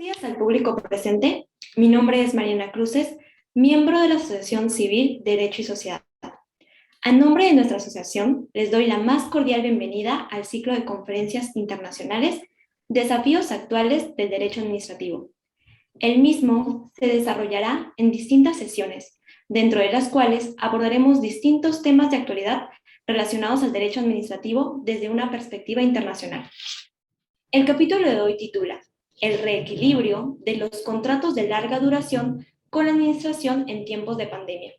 Días al público presente. Mi nombre es Mariana Cruces, miembro de la Asociación Civil Derecho y Sociedad. A nombre de nuestra asociación, les doy la más cordial bienvenida al ciclo de conferencias internacionales Desafíos actuales del derecho administrativo. El mismo se desarrollará en distintas sesiones, dentro de las cuales abordaremos distintos temas de actualidad relacionados al derecho administrativo desde una perspectiva internacional. El capítulo de hoy titula El reequilibrio de los contratos de larga duración con la administración en tiempos de pandemia,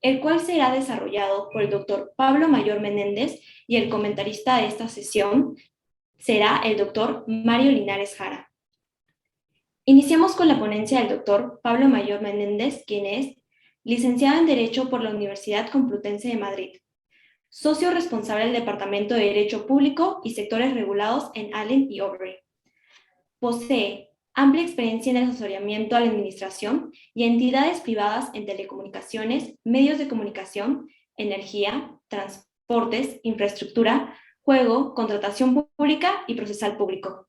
el cual será desarrollado por el doctor Pablo Mayor Menéndez y el comentarista de esta sesión será el doctor Mario Linares Jara. Iniciamos con la ponencia del doctor Pablo Mayor Menéndez, quien es licenciado en Derecho por la Universidad Complutense de Madrid, socio responsable del Departamento de Derecho Público y Sectores Regulados en Allen y Overy. Posee amplia experiencia en el asesoramiento a la administración y a entidades privadas en telecomunicaciones, medios de comunicación, energía, transportes, infraestructura, juego, contratación pública y procesal público.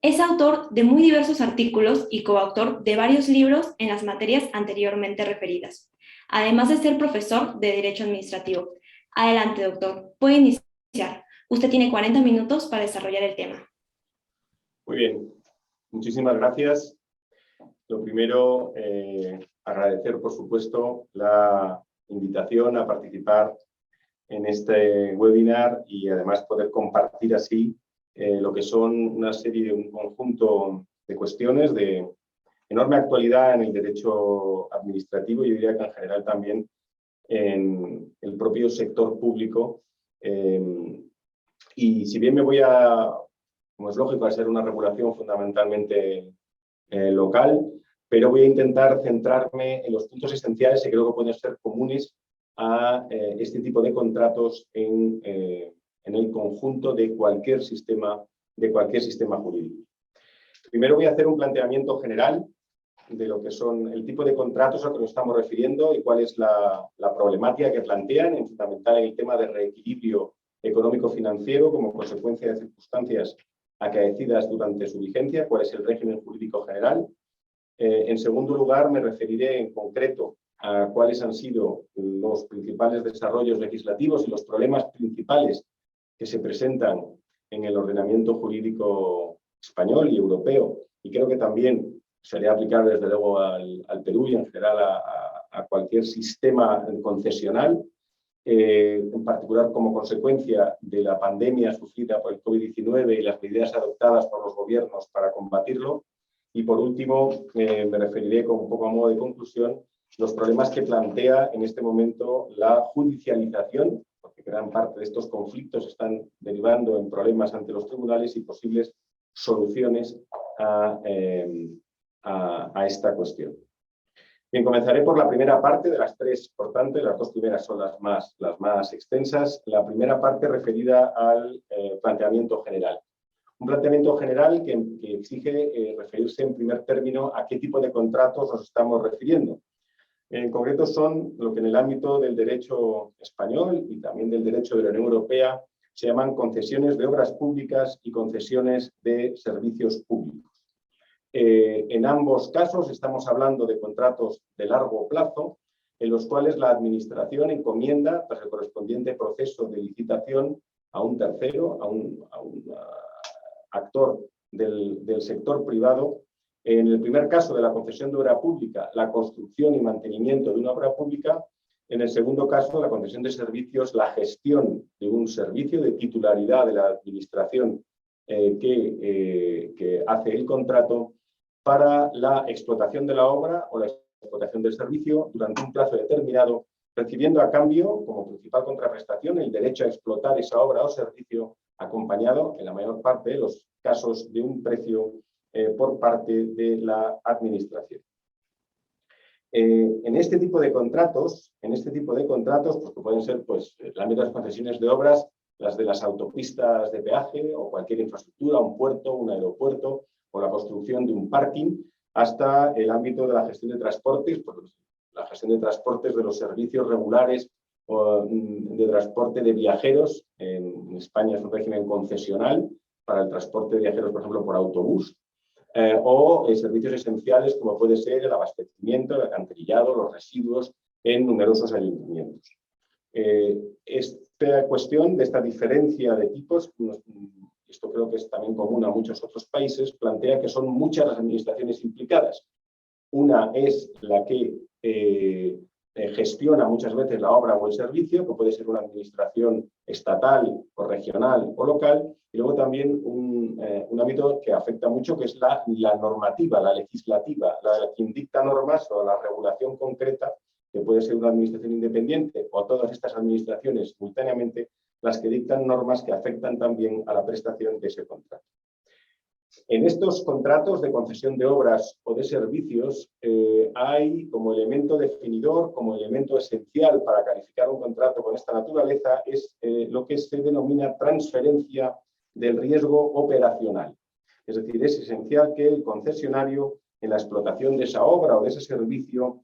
Es autor de muy diversos artículos y coautor de varios libros en las materias anteriormente referidas, además de ser profesor de Derecho Administrativo. Adelante, doctor. Puede iniciar. Usted tiene 40 minutos para desarrollar el tema. Muy bien. Muchísimas gracias. Lo primero, agradecer, por supuesto, la invitación a participar en este webinar y además poder compartir así lo que son un conjunto de cuestiones de enorme actualidad en el derecho administrativo y yo diría que en general también en el propio sector público. Y si bien me voy como es lógico, a ser una regulación fundamentalmente local, pero voy a intentar centrarme en los puntos esenciales que creo que pueden ser comunes a este tipo de contratos en el conjunto de cualquier sistema jurídico. Primero voy a hacer un planteamiento general de lo que son el tipo de contratos a los que nos estamos refiriendo y cuál es la problemática que plantean, en fundamental en el tema de reequilibrio económico-financiero como consecuencia de circunstancias acaecidas durante su vigencia, cuál es el régimen jurídico general. En segundo lugar, me referiré en concreto a cuáles han sido los principales desarrollos legislativos y los problemas principales que se presentan en el ordenamiento jurídico español y europeo, y creo que también sería aplicar desde luego al Perú y en general a cualquier sistema concesional, en particular como consecuencia de la pandemia sufrida por el COVID-19 y las medidas adoptadas por los gobiernos para combatirlo. Y por último, me referiré como un poco a modo de conclusión los problemas que plantea en este momento la judicialización, porque gran parte de estos conflictos están derivando en problemas ante los tribunales y posibles soluciones a esta cuestión. Bien, comenzaré por la primera parte de las tres, por tanto, las dos primeras son las más extensas. La primera parte referida al planteamiento general. Un planteamiento general que exige referirse en primer término a qué tipo de contratos nos estamos refiriendo. En concreto son lo que en el ámbito del derecho español y también del derecho de la Unión Europea se llaman concesiones de obras públicas y concesiones de servicios públicos. En ambos casos estamos hablando de contratos de largo plazo en los cuales la administración encomienda, tras el correspondiente proceso de licitación, a un tercero, a un actor del sector privado. En el primer caso de la concesión de obra pública, la construcción y mantenimiento de una obra pública. En el segundo caso, la concesión de servicios, la gestión de un servicio de titularidad de la administración que hace el contrato para la explotación de la obra o la explotación del servicio durante un plazo determinado, recibiendo a cambio, como principal contraprestación, el derecho a explotar esa obra o servicio, acompañado, en la mayor parte de los casos, de un precio por parte de la administración. En este tipo de contratos, pues, que pueden ser pues, el ámbito de las concesiones de obras, las de las autopistas de peaje o cualquier infraestructura, un puerto, un aeropuerto o la construcción de un parking, hasta el ámbito de la gestión de transportes, pues, la gestión de transportes de los servicios regulares o de transporte de viajeros. En España es un régimen concesional para el transporte de viajeros, por ejemplo, por autobús, o servicios esenciales como puede ser el abastecimiento, el alcantarillado, los residuos en numerosos ayuntamientos. Esta cuestión de esta diferencia de tipos, esto creo que es también común a muchos otros países, plantea que son muchas las administraciones implicadas. Una es la que gestiona muchas veces la obra o el servicio, que puede ser una administración estatal o regional o local, y luego también un ámbito que afecta mucho, que es la normativa, la legislativa, la que dicta normas o la regulación concreta, que puede ser una administración independiente o todas estas administraciones simultáneamente, las que dictan normas que afectan también a la prestación de ese contrato. En estos contratos de concesión de obras o de servicios hay como elemento definidor, como elemento esencial para calificar un contrato con esta naturaleza, es lo que se denomina transferencia del riesgo operacional. Es decir, es esencial que el concesionario en la explotación de esa obra o de ese servicio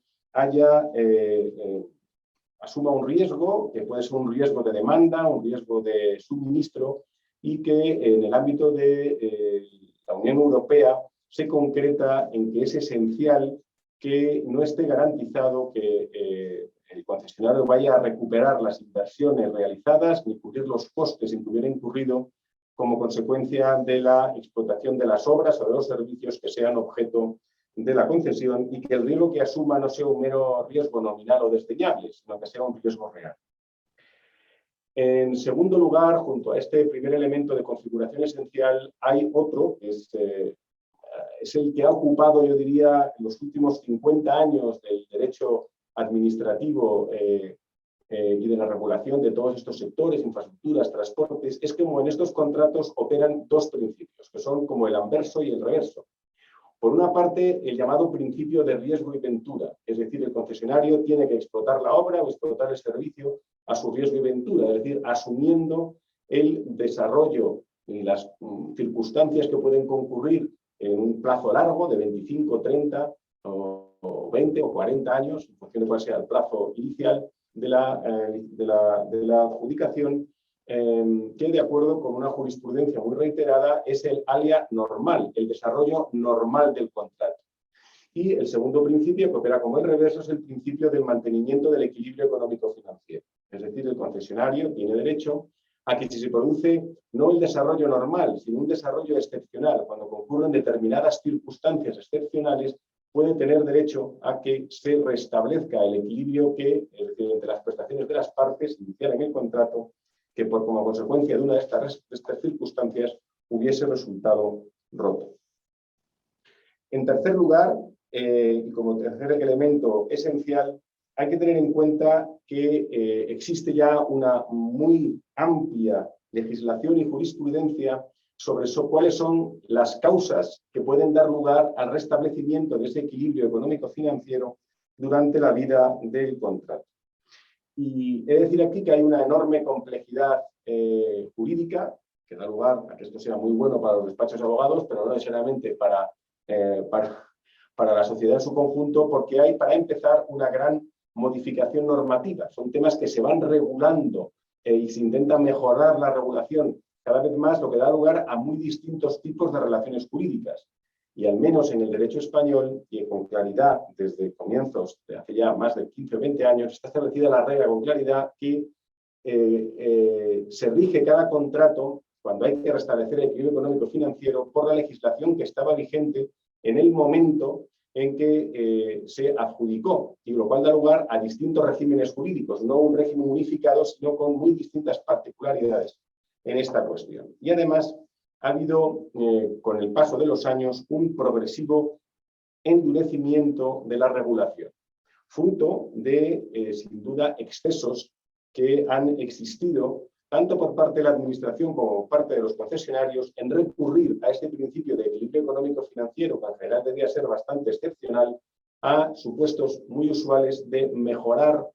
asuma un riesgo, que puede ser un riesgo de demanda, un riesgo de suministro, y que en el ámbito de la Unión Europea se concreta en que es esencial que no esté garantizado que el concesionario vaya a recuperar las inversiones realizadas ni cubrir los costes en que hubiera incurrido como consecuencia de la explotación de las obras o de los servicios que sean objeto de la concesión, y que el riesgo que asuma no sea un mero riesgo nominal o desdeñable, sino que sea un riesgo real. En segundo lugar, junto a este primer elemento de configuración esencial, hay otro, que es el que ha ocupado, yo diría, en los últimos 50 años del derecho administrativo y de la regulación de todos estos sectores, infraestructuras, transportes, es que como en estos contratos operan dos principios, que son como el anverso y el reverso. Por una parte, el llamado principio de riesgo y ventura, es decir, el concesionario tiene que explotar la obra o explotar el servicio a su riesgo y ventura, es decir, asumiendo el desarrollo y las circunstancias que pueden concurrir en un plazo largo de 25, 30 o 20 o 40 años, en función de cuál sea el plazo inicial de la adjudicación, que de acuerdo con una jurisprudencia muy reiterada es el alia normal, el desarrollo normal del contrato. Y el segundo principio, que opera como el reverso, es el principio del mantenimiento del equilibrio económico-financiero. Es decir, el concesionario tiene derecho a que si se produce no el desarrollo normal, sino un desarrollo excepcional, cuando concurren determinadas circunstancias excepcionales, puede tener derecho a que se restablezca el equilibrio que, es decir, entre las prestaciones de las partes inicial en el contrato, que como consecuencia de una de estas circunstancias hubiese resultado roto. En tercer lugar, y como tercer elemento esencial, hay que tener en cuenta que existe ya una muy amplia legislación y jurisprudencia sobre cuáles son las causas que pueden dar lugar al restablecimiento de ese equilibrio económico-financiero durante la vida del contrato. Y he de decir aquí que hay una enorme complejidad jurídica que da lugar a que esto sea muy bueno para los despachos de abogados, pero no necesariamente para la sociedad en su conjunto, porque hay, para empezar, una gran modificación normativa. Son temas que se van regulando y se intenta mejorar la regulación cada vez más, lo que da lugar a muy distintos tipos de relaciones jurídicas. Y al menos en el derecho español, y con claridad desde comienzos de hace ya más de 15 o 20 años, está establecida la regla con claridad que se rige cada contrato, cuando hay que restablecer el equilibrio económico-financiero, por la legislación que estaba vigente en el momento en que se adjudicó, y lo cual da lugar a distintos regímenes jurídicos, no un régimen unificado, sino con muy distintas particularidades en esta cuestión. Y además ha habido, con el paso de los años, un progresivo endurecimiento de la regulación, fruto de, sin duda, excesos que han existido tanto por parte de la Administración como por parte de los concesionarios en recurrir a este principio de equilibrio económico-financiero, que en general debía ser bastante excepcional, a supuestos muy usuales de mejorar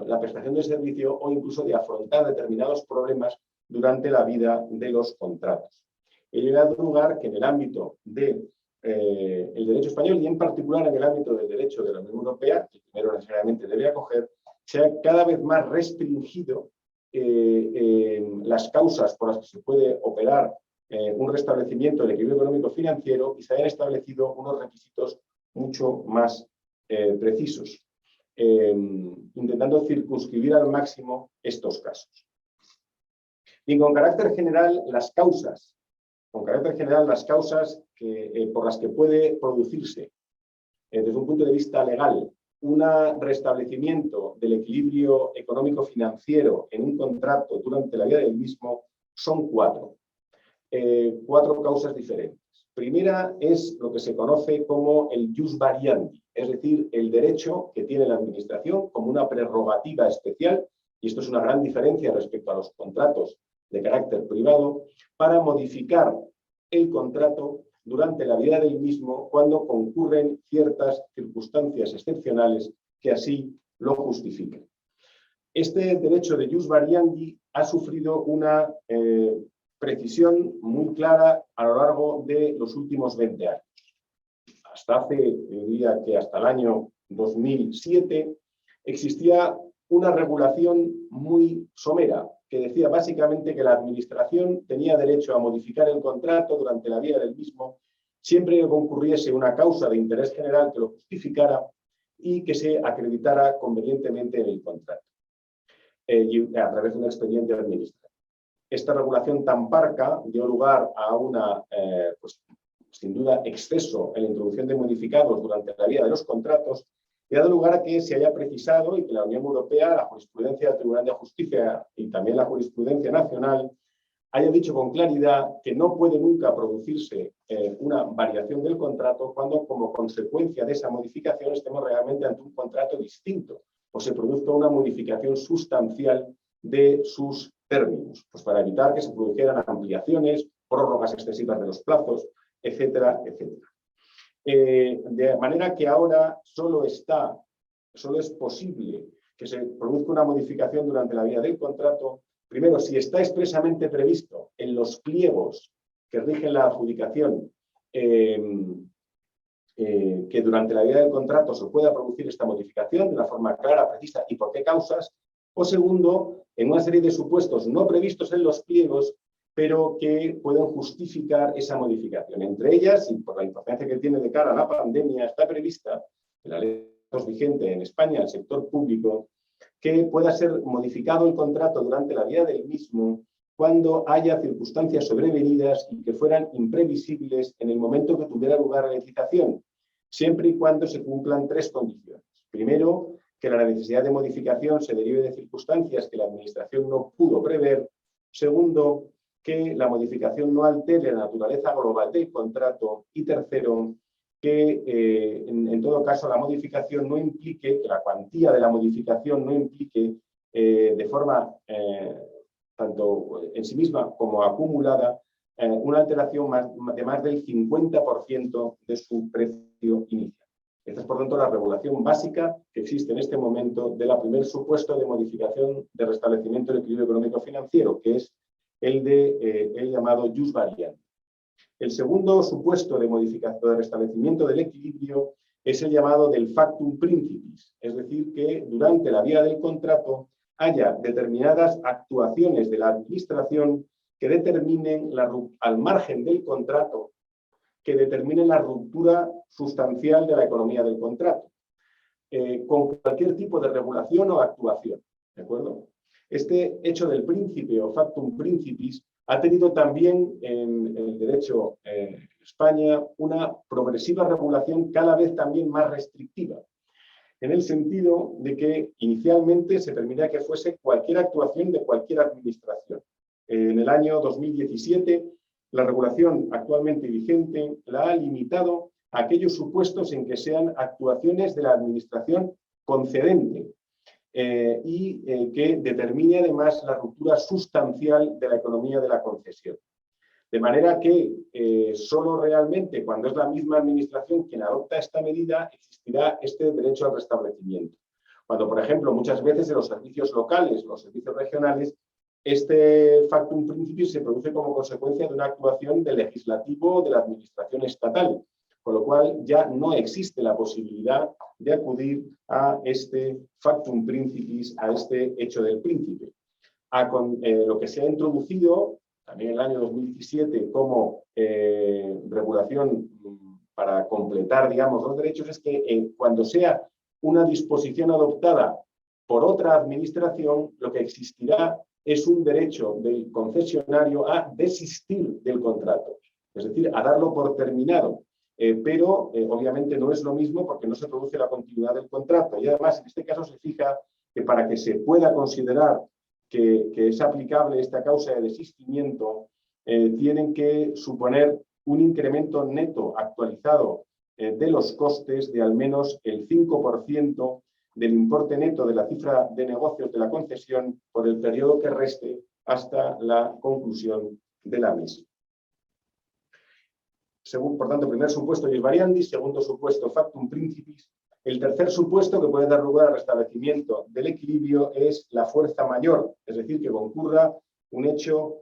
la prestación de servicio o incluso de afrontar determinados problemas durante la vida de los contratos. Ello ha dado lugar que en el ámbito del derecho español y en particular en el ámbito del derecho de la Unión Europea, que primero necesariamente debe acoger, se ha cada vez más restringido las causas por las que se puede operar un restablecimiento del equilibrio económico-financiero y se hayan establecido unos requisitos mucho más precisos, intentando circunscribir al máximo estos casos. Y con carácter general, las causas por las que puede producirse, desde un punto de vista legal, un restablecimiento del equilibrio económico-financiero en un contrato durante la vida del mismo son cuatro causas diferentes. Primera es lo que se conoce como el jus variandi, es decir, el derecho que tiene la Administración como una prerrogativa especial, y esto es una gran diferencia respecto a los contratos de carácter privado, para modificar el contrato durante la vida del mismo cuando concurren ciertas circunstancias excepcionales que así lo justifiquen. Este derecho de jus variandi ha sufrido una precisión muy clara a lo largo de los últimos 20 años. Hasta yo diría que hasta el año 2007, existía una regulación muy somera que decía básicamente que la Administración tenía derecho a modificar el contrato durante la vida del mismo siempre que concurriese una causa de interés general que lo justificara y que se acreditara convenientemente en el contrato, a través de un expediente administrativo. Esta regulación tan parca dio lugar a una, sin duda, exceso en la introducción de modificados durante la vida de los contratos y ha dado lugar a que se haya precisado y que la Unión Europea, la jurisprudencia del Tribunal de Justicia y también la jurisprudencia nacional haya dicho con claridad que no puede nunca producirse una variación del contrato cuando, como consecuencia de esa modificación, estemos realmente ante un contrato distinto o se produzca una modificación sustancial de sus términos, pues para evitar que se produjeran ampliaciones, prórrogas excesivas de los plazos, etcétera, etcétera. De manera que ahora solo es posible que se produzca una modificación durante la vida del contrato, primero, si está expresamente previsto en los pliegos que rigen la adjudicación, que durante la vida del contrato se pueda producir esta modificación de una forma clara, precisa y por qué causas, o segundo, en una serie de supuestos no previstos en los pliegos, pero que pueden justificar esa modificación. Entre ellas, y por la importancia que tiene de cara a la pandemia, está prevista en la ley vigente en España, el sector público, que pueda ser modificado el contrato durante la vida del mismo cuando haya circunstancias sobrevenidas y que fueran imprevisibles en el momento que tuviera lugar la licitación, siempre y cuando se cumplan tres condiciones. Primero, que la necesidad de modificación se derive de circunstancias que la Administración no pudo prever. Segundo, que la modificación no altere la naturaleza global del contrato. Y tercero, que en todo caso la modificación no implique, que la cuantía de la modificación no implique de forma tanto en sí misma como acumulada una alteración de más del 50% de su precio inicial. Esta es, por tanto, la regulación básica que existe en este momento de la primer supuesto de modificación de restablecimiento del equilibrio económico-financiero, que es el llamado jus variandi. El segundo supuesto de modificación de restablecimiento del equilibrio es el llamado del factum principis, es decir, que durante la vida del contrato haya determinadas actuaciones de la Administración que determinen, al margen del contrato, que determinen la ruptura sustancial de la economía del contrato, con cualquier tipo de regulación o actuación, ¿de acuerdo? Este hecho del príncipe o factum principis ha tenido también en el derecho en España una progresiva regulación cada vez también más restrictiva, en el sentido de que inicialmente se permitía que fuese cualquier actuación de cualquier administración. En el año 2017, la regulación actualmente vigente la ha limitado a aquellos supuestos en que sean actuaciones de la administración concedente y que determine además la ruptura sustancial de la economía de la concesión. De manera que solo realmente cuando es la misma administración quien adopta esta medida existirá este derecho al restablecimiento. Cuando, por ejemplo, muchas veces en los servicios locales, los servicios regionales, este factum principis se produce como consecuencia de una actuación del legislativo o de la administración estatal, con lo cual ya no existe la posibilidad de acudir a este factum principis, a este hecho del príncipe. Lo que se ha introducido también en el año 2017 como regulación para completar, digamos, los derechos, es que cuando sea una disposición adoptada por otra administración, lo que existirá es un derecho del concesionario a desistir del contrato, es decir, a darlo por terminado. Pero obviamente no es lo mismo porque no se produce la continuidad del contrato. Y además, en este caso se fija que para que se pueda considerar que es aplicable esta causa de desistimiento, tienen que suponer un incremento neto actualizado de los costes de al menos el 5% del importe neto de la cifra de negocios de la concesión por el periodo que reste hasta la conclusión de la misma. Por tanto, primer supuesto ius variandi, segundo supuesto factum principis. El tercer supuesto que puede dar lugar al restablecimiento del equilibrio es la fuerza mayor, es decir, que concurra un hecho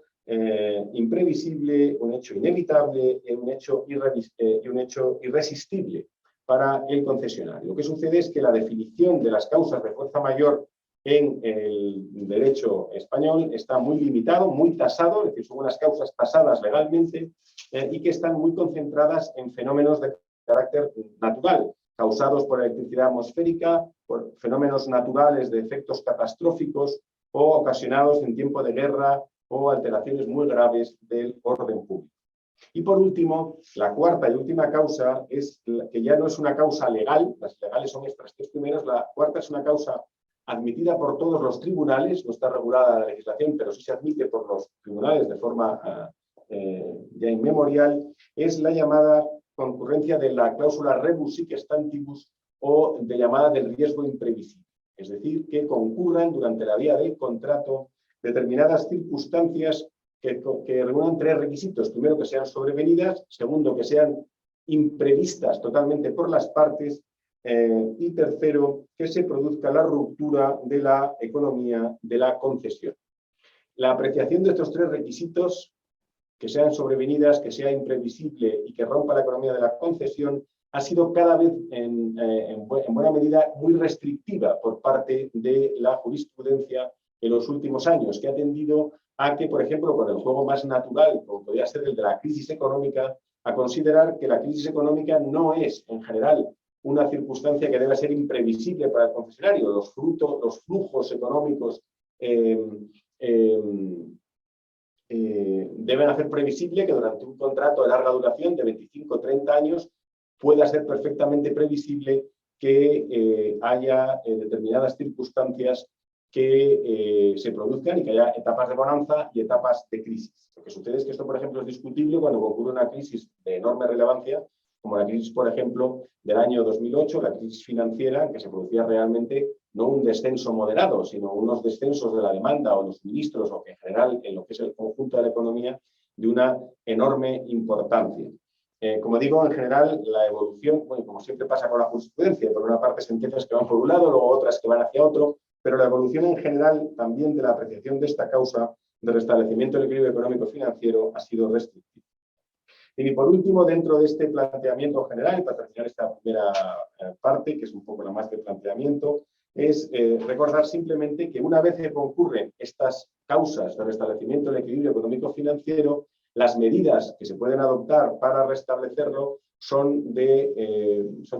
imprevisible, un hecho inevitable y un hecho irresistible para el concesionario. Lo que sucede es que la definición de las causas de fuerza mayor en el derecho español está muy limitado, muy tasado, es decir, son unas causas tasadas legalmente y que están muy concentradas en fenómenos de carácter natural, causados por electricidad atmosférica, por fenómenos naturales de efectos catastróficos o ocasionados en tiempo de guerra o alteraciones muy graves del orden público. Y por último, la cuarta y última causa es que ya no es una causa legal, las legales son estas tres primeras, la cuarta es una causa admitida por todos los tribunales, no está regulada la legislación, pero sí se admite por los tribunales de forma ya inmemorial, es la llamada concurrencia de la cláusula rebus sic stantibus o de llamada del riesgo imprevisible. Es decir, que concurran durante la vía del contrato determinadas circunstancias que reúnan tres requisitos. Primero, que sean sobrevenidas. Segundo, que sean imprevistas totalmente por las partes. Y tercero, que se produzca la ruptura de la economía de la concesión. La apreciación de estos tres requisitos, que sean sobrevenidas, que sea imprevisible y que rompa la economía de la concesión, ha sido cada vez en buena medida muy restrictiva por parte de la jurisprudencia en los últimos años, que ha tendido a que, por ejemplo, con el juego más natural, como podría ser el de la crisis económica, a considerar que la crisis económica no es, en general, una circunstancia que debe ser imprevisible para el concesionario. Los flujos económicos deben hacer previsible que durante un contrato de larga duración, de 25 o 30 años, pueda ser perfectamente previsible que haya determinadas circunstancias que se produzcan y que haya etapas de bonanza y etapas de crisis. Lo que sucede es que esto, por ejemplo, es discutible cuando ocurre una crisis de enorme relevancia, como la crisis, por ejemplo, del año 2008, la crisis financiera, en que se producía realmente no un descenso moderado, sino unos descensos de la demanda o los suministros, o que en general, en lo que es el conjunto de la economía, de una enorme importancia. Como digo, en general, la evolución, bueno, como siempre pasa con la jurisprudencia, por una parte sentencias que van por un lado, luego otras que van hacia otro, pero la evolución en general también de la apreciación de esta causa de restablecimiento del equilibrio económico-financiero ha sido restrictiva. Y por último, dentro de este planteamiento general, para terminar esta primera parte, que es un poco la más de planteamiento, es recordar simplemente que una vez que concurren estas causas de restablecimiento del equilibrio económico-financiero, las medidas que se pueden adoptar para restablecerlo son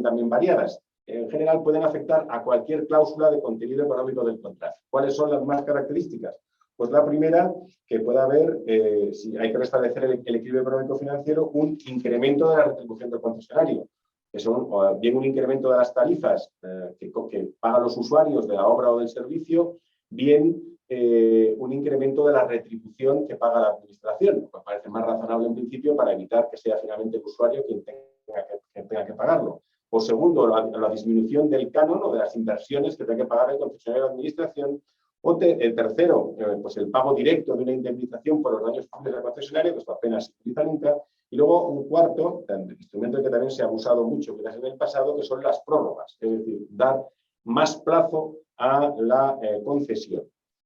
también variadas. En general pueden afectar a cualquier cláusula de contenido económico del contrato. ¿Cuáles son las más características? Pues la primera, que puede haber, si hay que restablecer el equilibrio económico-financiero, un incremento de la retribución del concesionario, que son bien un incremento de las tarifas que pagan los usuarios de la obra o del servicio, bien un incremento de la retribución que paga la administración, lo que parece más razonable en principio para evitar que sea finalmente el usuario quien tenga que pagarlo. O segundo, la disminución del canon o de las inversiones que tenga que pagar el concesionario de la administración. O tercero, pues el pago directo de una indemnización por los daños del concesionario, que esto apenas se utiliza nunca. Y luego un cuarto, instrumento que también se ha usado mucho quizás en el pasado, que son las prórrogas, es decir, dar más plazo a la concesión.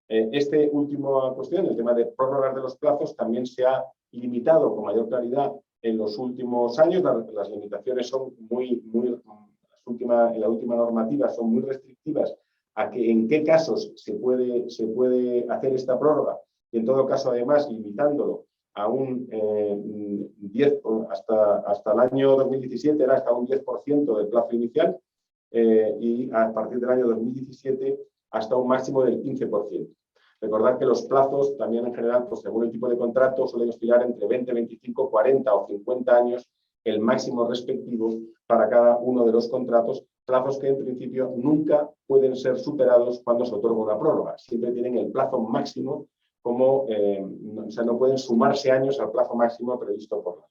Esta última cuestión, el tema de prórrogas de los plazos, también se ha limitado con mayor claridad en los últimos años. Las limitaciones son en la última normativa son muy restrictivas a que en qué casos se puede hacer esta prórroga y en todo caso además limitándolo a un 10, hasta el año 2017 era hasta un 10% del plazo inicial, y a partir del año 2017 hasta un máximo del 15%. Recordad que los plazos también en general, pues según el tipo de contrato, suelen oscilar entre 20, 25, 40 o 50 años, el máximo respectivo para cada uno de los contratos, plazos que en principio nunca pueden ser superados cuando se otorga una prórroga. Siempre tienen el plazo máximo como, o sea, no pueden sumarse años al plazo máximo previsto por la ley.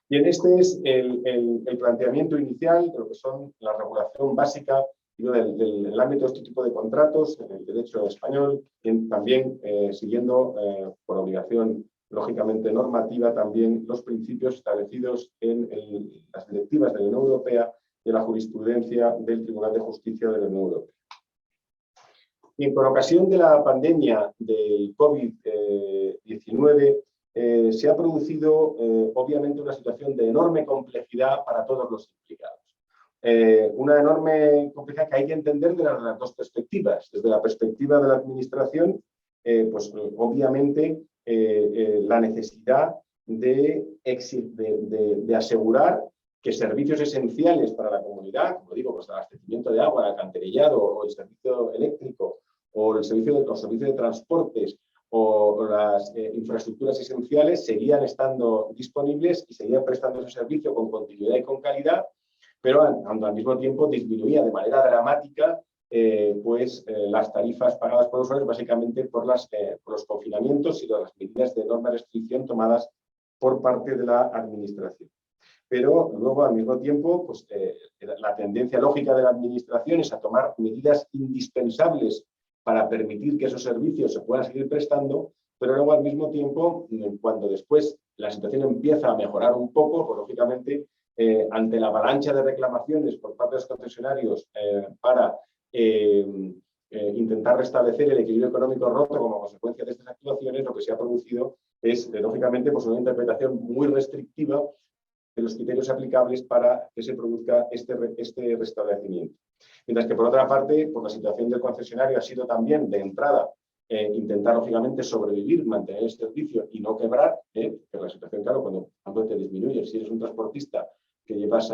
Bien, este es el planteamiento inicial de lo que son la regulación básica del ámbito de este tipo de contratos en el derecho español, y también siguiendo por obligación lógicamente normativa también los principios establecidos en las directivas de la Unión Europea y en la jurisprudencia del Tribunal de Justicia de la Unión Europea. Bien, con ocasión de la pandemia del COVID-19 se ha producido obviamente una situación de enorme complejidad para todos los implicados. Una enorme complejidad que hay que entender de las dos perspectivas. Desde la perspectiva de la administración, pues obviamente la necesidad de asegurar que servicios esenciales para la comunidad, como digo, pues el abastecimiento de agua, el alcantarillado o el servicio eléctrico o los servicios de transportes o las infraestructuras esenciales seguían estando disponibles y seguían prestando ese servicio con continuidad y con calidad, pero al mismo tiempo disminuía de manera dramática las tarifas pagadas por los usuarios, básicamente por los confinamientos y las medidas de enorme restricción tomadas por parte de la administración. Pero luego, al mismo tiempo, pues, la tendencia lógica de la administración es a tomar medidas indispensables para permitir que esos servicios se puedan seguir prestando, pero luego, al mismo tiempo, cuando después la situación empieza a mejorar un poco, pues, lógicamente, ante la avalancha de reclamaciones por parte de los concesionarios para intentar restablecer el equilibrio económico roto como consecuencia de estas actuaciones, lo que se ha producido es, lógicamente, pues una interpretación muy restrictiva de los criterios aplicables para que se produzca este restablecimiento. Mientras que, por otra parte, pues la situación del concesionario ha sido también, de entrada, intentar, lógicamente, sobrevivir, mantener el servicio y no quebrar, que la situación, claro, cuando te disminuye, si eres un transportista que llevas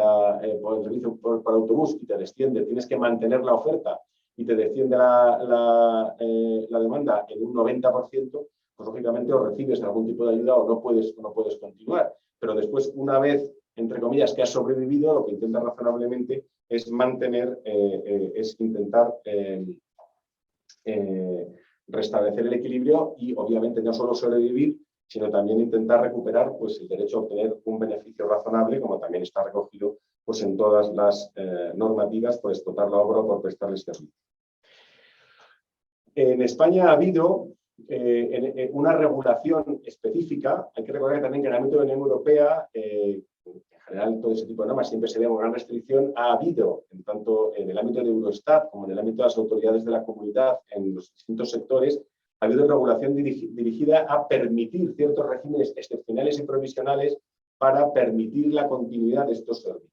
por el servicio por autobús y te desciende, tienes que mantener la oferta y te desciende la demanda en un 90%, pues lógicamente o recibes algún tipo de ayuda o no puedes continuar. Pero después, una vez, entre comillas, que has sobrevivido, lo que intentas razonablemente es mantener, es intentar restablecer el equilibrio y, obviamente, no solo sobrevivir, sino también intentar recuperar, pues, el derecho a obtener un beneficio razonable, como también está recogido, pues, en todas las normativas por explotar la obra o por prestarles servicio. En España ha habido una regulación específica. Hay que recordar también que en el ámbito de la Unión Europea, en general todo ese tipo de normas siempre se ve una gran restricción. Ha habido, tanto en el ámbito de Eurostat como en el ámbito de las autoridades de la comunidad, en los distintos sectores, ha habido regulación dirigida a permitir ciertos regímenes excepcionales y provisionales para permitir la continuidad de estos servicios.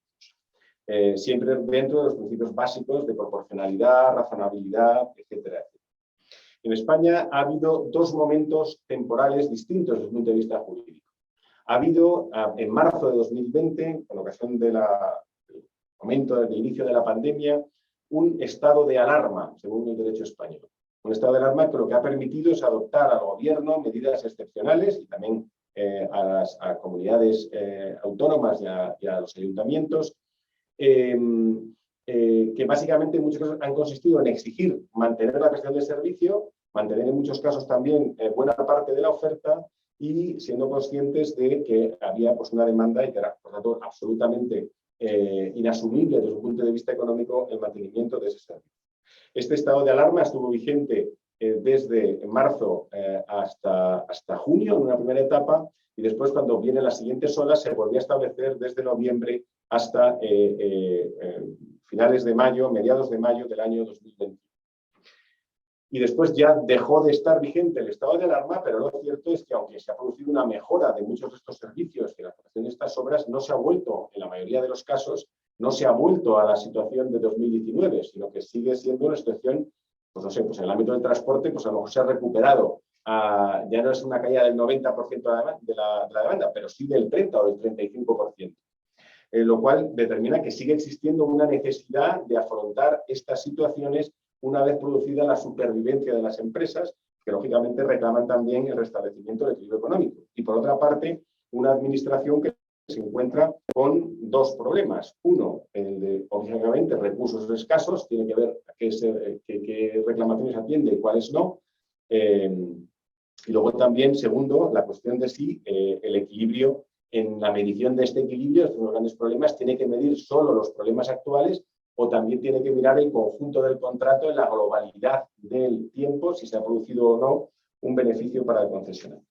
Siempre dentro de los principios básicos de proporcionalidad, razonabilidad, etcétera, etcétera. En España ha habido dos momentos temporales distintos desde el punto de vista jurídico. Ha habido, en marzo de 2020, con ocasión del momento del inicio de la pandemia, un estado de alarma, según el derecho español. Un estado de alarma que lo que ha permitido es adoptar al gobierno medidas excepcionales y también a comunidades autónomas y a los ayuntamientos, que básicamente en muchos casos han consistido en exigir mantener la prestación de servicio, mantener en muchos casos también buena parte de la oferta y siendo conscientes de que había, pues, una demanda y que era, por tanto, absolutamente inasumible desde un punto de vista económico el mantenimiento de ese servicio. Este estado de alarma estuvo vigente desde marzo hasta junio en una primera etapa y después, cuando vienen las siguientes olas, se volvió a establecer desde noviembre hasta finales de mayo, mediados de mayo del año 2020. Y después ya dejó de estar vigente el estado de alarma, pero lo cierto es que, aunque se ha producido una mejora de muchos de estos servicios y la prestación de estas obras, no se ha vuelto, en la mayoría de los casos, no se ha vuelto a la situación de 2019, sino que sigue siendo una situación, pues no sé, pues en el ámbito del transporte, pues a lo mejor se ha recuperado ya no es una caída del 90% de la demanda, pero sí del 30 o del 35%. Lo cual determina que sigue existiendo una necesidad de afrontar estas situaciones una vez producida la supervivencia de las empresas, que lógicamente reclaman también el restablecimiento del equilibrio económico. Y por otra parte, una administración que se encuentra con dos problemas. Uno, el de, obviamente, recursos escasos, tiene que ver qué reclamaciones atiende y cuáles no. Y luego también, segundo, la cuestión de si el equilibrio, en la medición de este equilibrio, estos son grandes problemas, tiene que medir solo los problemas actuales o también tiene que mirar el conjunto del contrato en la globalidad del tiempo, si se ha producido o no un beneficio para el concesionario.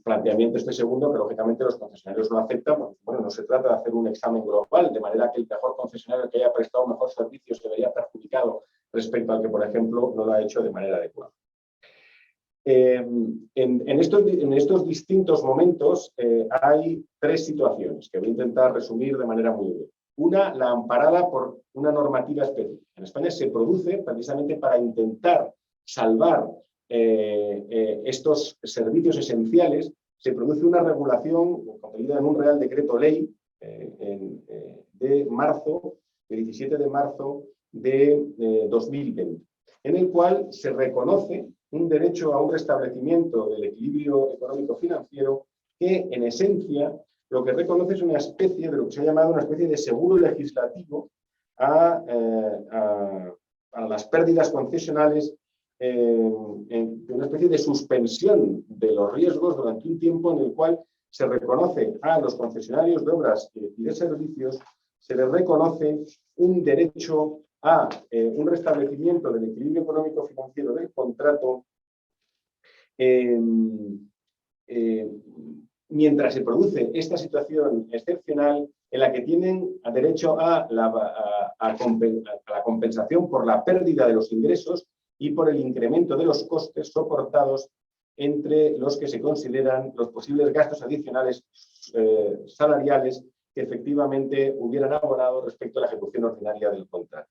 Planteamiento este segundo, que lógicamente los concesionarios no aceptan, porque bueno, no se trata de hacer un examen global, de manera que el mejor concesionario que haya prestado mejor servicio se vería perjudicado respecto al que, por ejemplo, no lo ha hecho de manera adecuada. En estos distintos momentos hay tres situaciones que voy a intentar resumir de manera muy breve. Una, la amparada por una normativa específica. En España se produce precisamente para intentar salvar estos servicios esenciales, se produce una regulación contenida en un Real Decreto Ley de marzo, el 17 de marzo de 2020, en el cual se reconoce un derecho a un restablecimiento del equilibrio económico-financiero que, en esencia, lo que reconoce es una especie de lo que se ha llamado una especie de seguro legislativo a las pérdidas concesionales, una especie de suspensión de los riesgos durante un tiempo en el cual se reconoce a los concesionarios de obras y de servicios, se les reconoce un derecho a un restablecimiento del equilibrio económico-financiero del contrato mientras se produce esta situación excepcional en la que tienen derecho a la compensación por la pérdida de los ingresos y por el incremento de los costes soportados entre los que se consideran los posibles gastos adicionales salariales que efectivamente hubieran abonado respecto a la ejecución ordinaria del contrato.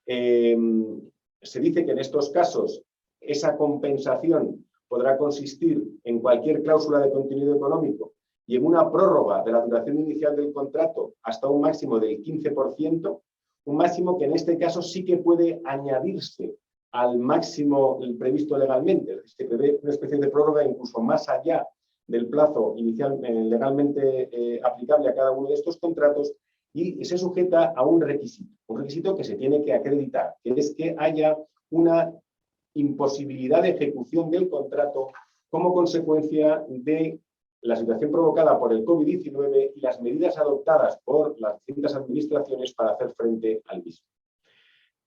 Se dice que en estos casos esa compensación podrá consistir en cualquier cláusula de contenido económico y en una prórroga de la duración inicial del contrato hasta un máximo del 15%, un máximo que en este caso sí que puede añadirse al máximo previsto legalmente, es decir, se prevé una especie de prórroga incluso más allá del plazo inicial legalmente aplicable a cada uno de estos contratos, y se sujeta a un requisito que se tiene que acreditar, que es que haya una imposibilidad de ejecución del contrato como consecuencia de la situación provocada por el COVID-19 y las medidas adoptadas por las distintas administraciones para hacer frente al mismo.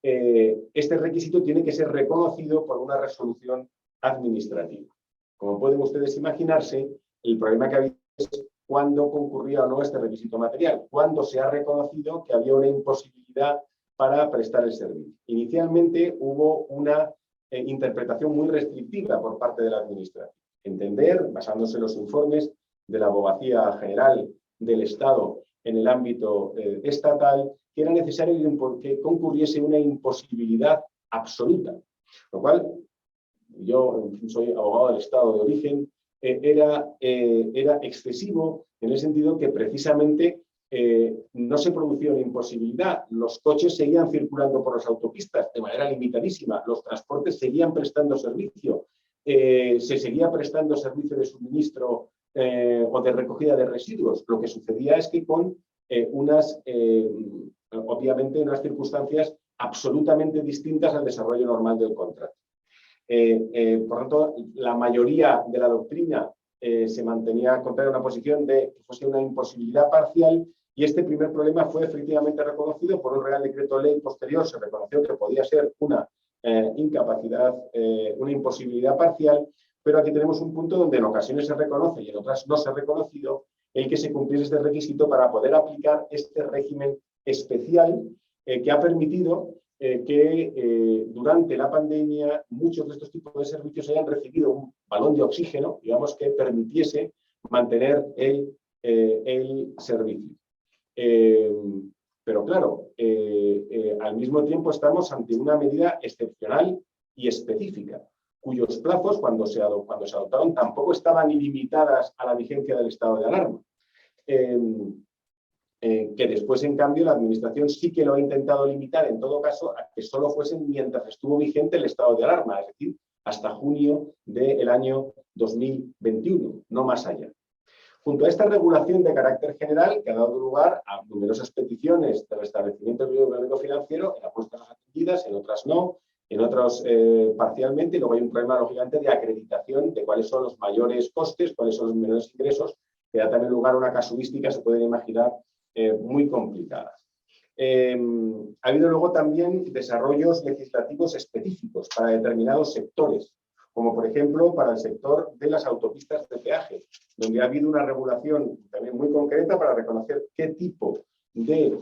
Este requisito tiene que ser reconocido por una resolución administrativa. Como pueden ustedes imaginarse, el problema que había es cuándo concurría o no este requisito material, cuándo se ha reconocido que había una imposibilidad para prestar el servicio. Inicialmente hubo una interpretación muy restrictiva por parte de la administración. Entender, basándose en los informes de la Abogacía General del Estado en el ámbito estatal, que era necesario que concurriese una imposibilidad absoluta. Lo cual, yo soy abogado del Estado de origen, era excesivo en el sentido que precisamente no se producía una imposibilidad. Los coches seguían circulando por las autopistas de manera limitadísima, los transportes seguían prestando servicio, se seguía prestando servicio de suministro o de recogida de residuos. Lo que sucedía es que con obviamente, unas circunstancias absolutamente distintas al desarrollo normal del contrato. Por tanto, la mayoría de la doctrina se mantenía contraria a una posición de que fuese una imposibilidad parcial, y este primer problema fue efectivamente reconocido por un Real Decreto Ley posterior. Se reconoció que podía ser una incapacidad, una imposibilidad parcial, pero aquí tenemos un punto donde en ocasiones se reconoce y en otras no se ha reconocido el que se cumpliese este requisito para poder aplicar este régimen especial que ha permitido que durante la pandemia muchos de estos tipos de servicios hayan recibido un balón de oxígeno, digamos, que permitiese mantener el servicio. Pero claro, al mismo tiempo estamos ante una medida excepcional y específica. cuyos plazos, cuando se adoptaron, tampoco estaban ilimitadas a la vigencia del estado de alarma. Que después, en cambio, la Administración sí que lo ha intentado limitar, en todo caso, a que solo fuesen mientras estuvo vigente el estado de alarma, es decir, hasta junio del año 2021, no más allá. Junto a esta regulación de carácter general, que ha dado lugar a numerosas peticiones de restablecimiento del equilibrio económico-financiero, en algunas atendidas, en otras no, en otras parcialmente, y luego hay un problema, lógicamente, de acreditación de cuáles son los mayores costes, cuáles son los menores ingresos, que da también lugar a una casuística, se pueden imaginar, muy complicadas. Ha habido luego también desarrollos legislativos específicos para determinados sectores, como por ejemplo para el sector de las autopistas de peaje, donde ha habido una regulación también muy concreta para reconocer qué tipo de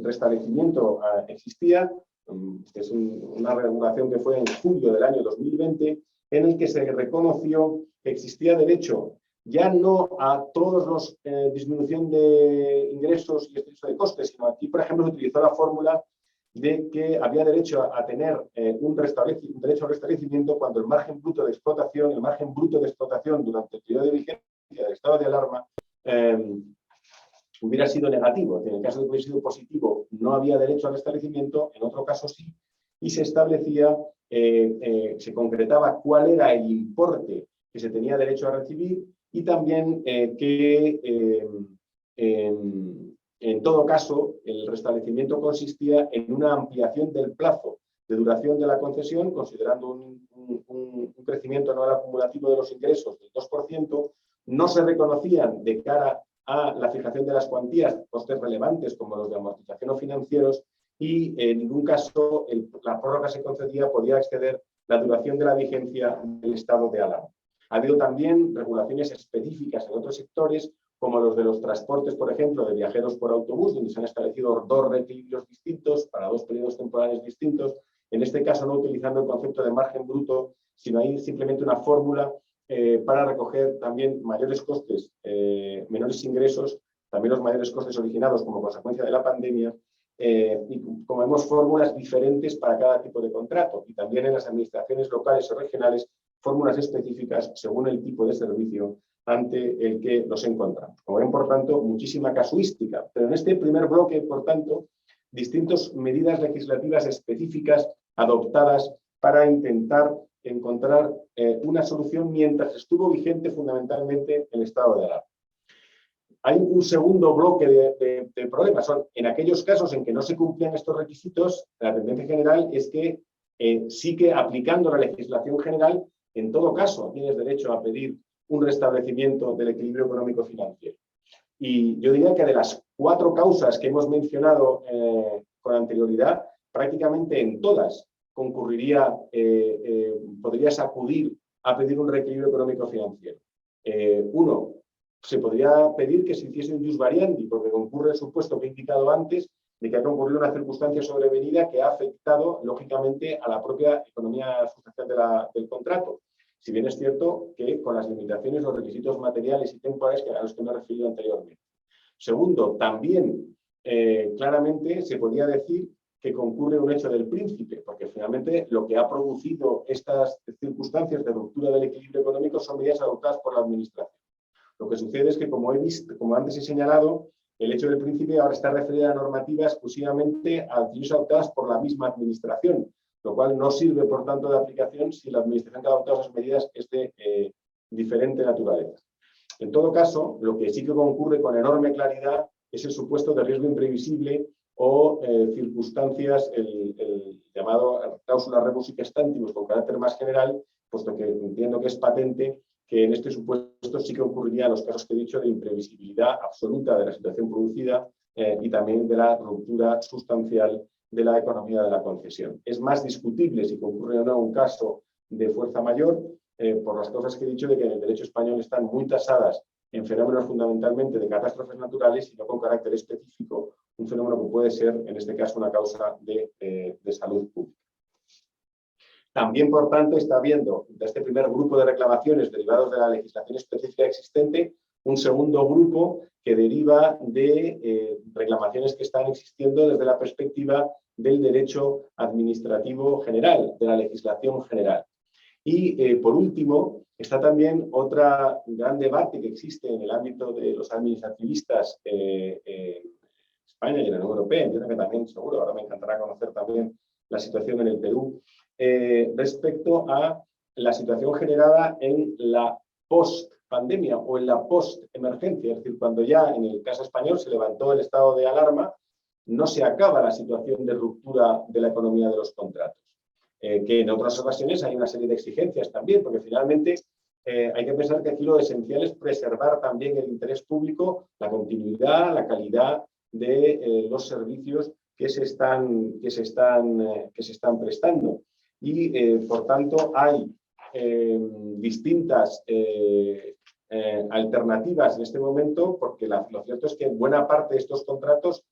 restablecimiento existía. Es una regulación que fue en julio del año 2020, en el que se reconoció que existía derecho ya no a todos los disminución de ingresos y exceso de costes, sino aquí, por ejemplo, se utilizó la fórmula de que había derecho a tener un derecho al restablecimiento cuando el margen bruto de explotación durante el periodo de vigencia del estado de alarma hubiera sido negativo. En el caso de que hubiera sido positivo, no había derecho al restablecimiento, en otro caso sí, y se establecía, se concretaba cuál era el importe que se tenía derecho a recibir y también que en todo caso el restablecimiento consistía en una ampliación del plazo de duración de la concesión, considerando un crecimiento anual acumulativo de los ingresos del 2%, no se reconocían de cara a la fijación de las cuantías costes relevantes como los de amortización o financieros y en ningún caso la prórroga se concedía podía exceder la duración de la vigencia del estado de alarma. Ha habido también regulaciones específicas en otros sectores, como los de los transportes, por ejemplo, de viajeros por autobús, donde se han establecido dos reequilibrios distintos para dos periodos temporales distintos, en este caso no utilizando el concepto de margen bruto, sino ahí simplemente una fórmula para recoger también mayores costes, menores ingresos, también los mayores costes originados como consecuencia de la pandemia, y como vemos, fórmulas diferentes para cada tipo de contrato, y también en las administraciones locales o regionales, fórmulas específicas según el tipo de servicio ante el que nos encontramos. Como ven, por tanto, muchísima casuística, pero en este primer bloque, por tanto, distintas medidas legislativas específicas adoptadas para intentar encontrar una solución mientras estuvo vigente fundamentalmente el estado de alarma. Hay un segundo bloque de problemas. Son en aquellos casos en que no se cumplían estos requisitos, la tendencia general es que sí que aplicando la legislación general, en todo caso tienes derecho a pedir un restablecimiento del equilibrio económico-financiero. Y yo diría que de las 4 causas que hemos mencionado con anterioridad, prácticamente en todas podrías acudir a pedir un reequilibrio económico-financiero. Uno, se podría pedir que se hiciese un jus variandi, porque concurre el supuesto que he indicado antes de que ha concurrido una circunstancia sobrevenida que ha afectado, lógicamente, a la propia economía sustancial del contrato. Si bien es cierto que con las limitaciones, los requisitos materiales y temporales a los que me he referido anteriormente. Segundo, también claramente se podría decir que concurre un hecho del príncipe, porque finalmente lo que ha producido estas circunstancias de ruptura del equilibrio económico son medidas adoptadas por la Administración. Lo que sucede es que, como antes he señalado, el hecho del príncipe ahora está referido a la normativa exclusivamente a acciones adoptadas por la misma Administración, lo cual no sirve, por tanto, de aplicación si la Administración que ha adoptado esas medidas es de diferente naturaleza. En todo caso, lo que sí que concurre con enorme claridad es el supuesto de riesgo imprevisible o circunstancias, el llamado cláusula rebus sic stantibus con carácter más general, puesto que entiendo que es patente que en este supuesto sí que ocurriría los casos que he dicho de imprevisibilidad absoluta de la situación producida y también de la ruptura sustancial de la economía de la concesión. Es más discutible si concurre o no un caso de fuerza mayor, por las cosas que he dicho de que en el derecho español están muy tasadas en fenómenos fundamentalmente de catástrofes naturales y no con carácter específico, un fenómeno que puede ser, en este caso, una causa de salud pública. También, por tanto, está habiendo de este primer grupo de reclamaciones derivados de la legislación específica existente, un segundo grupo que deriva de reclamaciones que están existiendo desde la perspectiva del derecho administrativo general, de la legislación general. Y por último, está también otro gran debate que existe en el ámbito de los administrativistas en España y en la Unión Europea, entiendo que también, seguro, ahora me encantará conocer también la situación en el Perú, respecto a la situación generada en la post-pandemia o en la post-emergencia, es decir, cuando ya en el caso español se levantó el estado de alarma, no se acaba la situación de ruptura de la economía de los contratos. Que en otras ocasiones hay una serie de exigencias también, porque finalmente hay que pensar que aquí lo esencial es preservar también el interés público, la continuidad, la calidad de los servicios que se están prestando. Y, por tanto, hay distintas alternativas en este momento, porque lo cierto es que en buena parte de estos contratos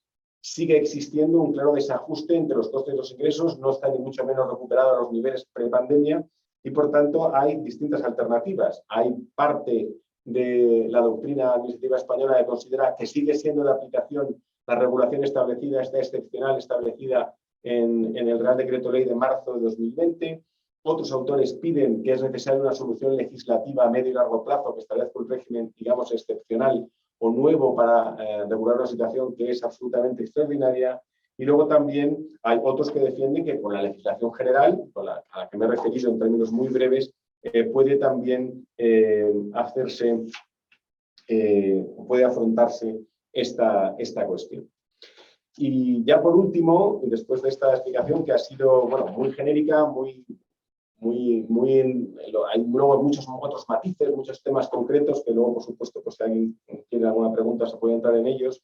sigue existiendo un claro desajuste entre los costes y los ingresos, no está ni mucho menos recuperado a los niveles prepandemia y, por tanto, hay distintas alternativas. Hay parte de la doctrina administrativa española que considera que sigue siendo de aplicación la regulación establecida, esta excepcional establecida en el Real Decreto Ley de marzo de 2020. Otros autores piden que es necesaria una solución legislativa a medio y largo plazo que establezca un régimen, digamos, excepcional o nuevo para regular una situación que es absolutamente extraordinaria. Y luego también hay otros que defienden que con la legislación general, a la que me he referido en términos muy breves, puede también puede afrontarse esta cuestión. Y ya por último, después de esta explicación que ha sido muy genérica, hay luego muchos otros matices, muchos temas concretos que luego, por supuesto, pues si alguien tiene alguna pregunta se puede entrar en ellos.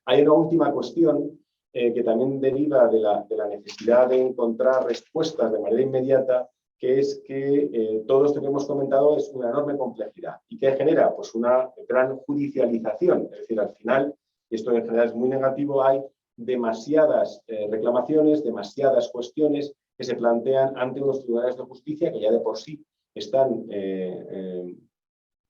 Hay una última cuestión que también deriva de la necesidad de encontrar respuestas de manera inmediata, que es que todo esto que hemos comentado es una enorme complejidad. ¿Y qué genera? Pues una gran judicialización. Es decir, al final, y esto en general es muy negativo, hay demasiadas reclamaciones, demasiadas cuestiones que se plantean ante unos tribunales de justicia que ya de por sí están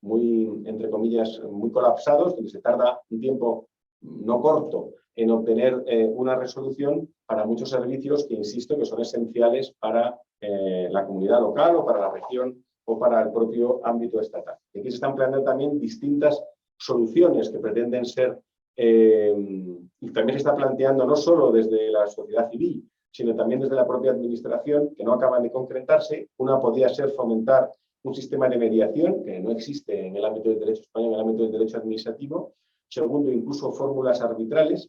muy, entre comillas, muy colapsados, donde se tarda un tiempo no corto en obtener una resolución para muchos servicios que, insisto, que son esenciales para la comunidad local o para la región o para el propio ámbito estatal. Y aquí se están planteando también distintas soluciones que pretenden ser, y también se está planteando no solo desde la sociedad civil, sino también desde la propia administración, que no acaban de concretarse. Una podría ser fomentar un sistema de mediación que no existe en el ámbito del derecho español, en el ámbito del derecho administrativo. Segundo, incluso fórmulas arbitrales.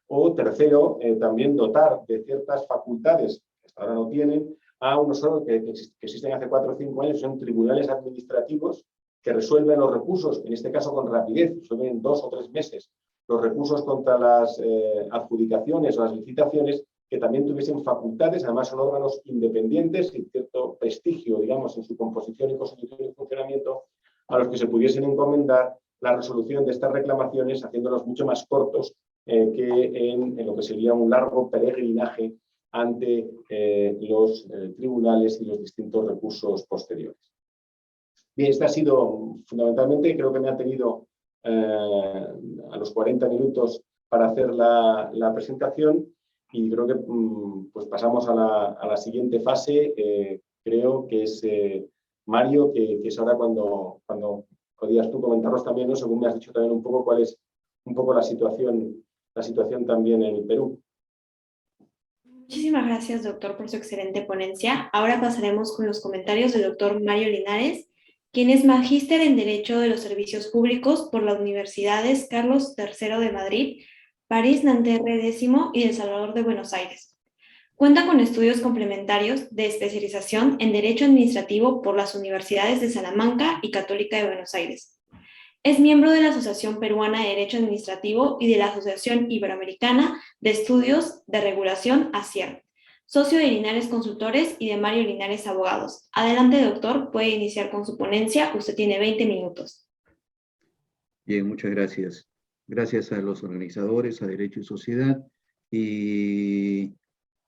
O tercero, también dotar de ciertas facultades que hasta ahora no tienen a unos órganos que existen hace 4 o 5 años, son tribunales administrativos que resuelven los recursos, en este caso con rapidez, resuelven en 2 o 3 meses los recursos contra las adjudicaciones o las licitaciones, que también tuviesen facultades. Además son órganos independientes y cierto prestigio, digamos, en su composición y constitución y funcionamiento, a los que se pudiesen encomendar la resolución de estas reclamaciones, haciéndolos mucho más cortos que en lo que sería un largo peregrinaje ante los tribunales y los distintos recursos posteriores. Bien, esta ha sido fundamentalmente, creo que me ha tenido a los 40 minutos para hacer la presentación, y creo que pues pasamos a la siguiente fase. Creo que es Mario, que es ahora cuando podías tú comentarnos también, ¿no? Según me has dicho también un poco cuál es un poco la situación también en el Perú. Muchísimas gracias, doctor, por su excelente ponencia. Ahora pasaremos con los comentarios del doctor Mario Linares, quien es magíster en Derecho de los Servicios Públicos por las Universidades Carlos III de Madrid, París-Nanterre X y El Salvador de Buenos Aires. Cuenta con estudios complementarios de especialización en Derecho Administrativo por las Universidades de Salamanca y Católica de Buenos Aires. Es miembro de la Asociación Peruana de Derecho Administrativo y de la Asociación Iberoamericana de Estudios de Regulación, ASIER. Socio de Linares Consultores y de Mario Linares Abogados. Adelante, doctor, puede iniciar con su ponencia. Usted tiene 20 minutos. Bien, muchas gracias. Gracias a los organizadores, a Derecho y Sociedad, y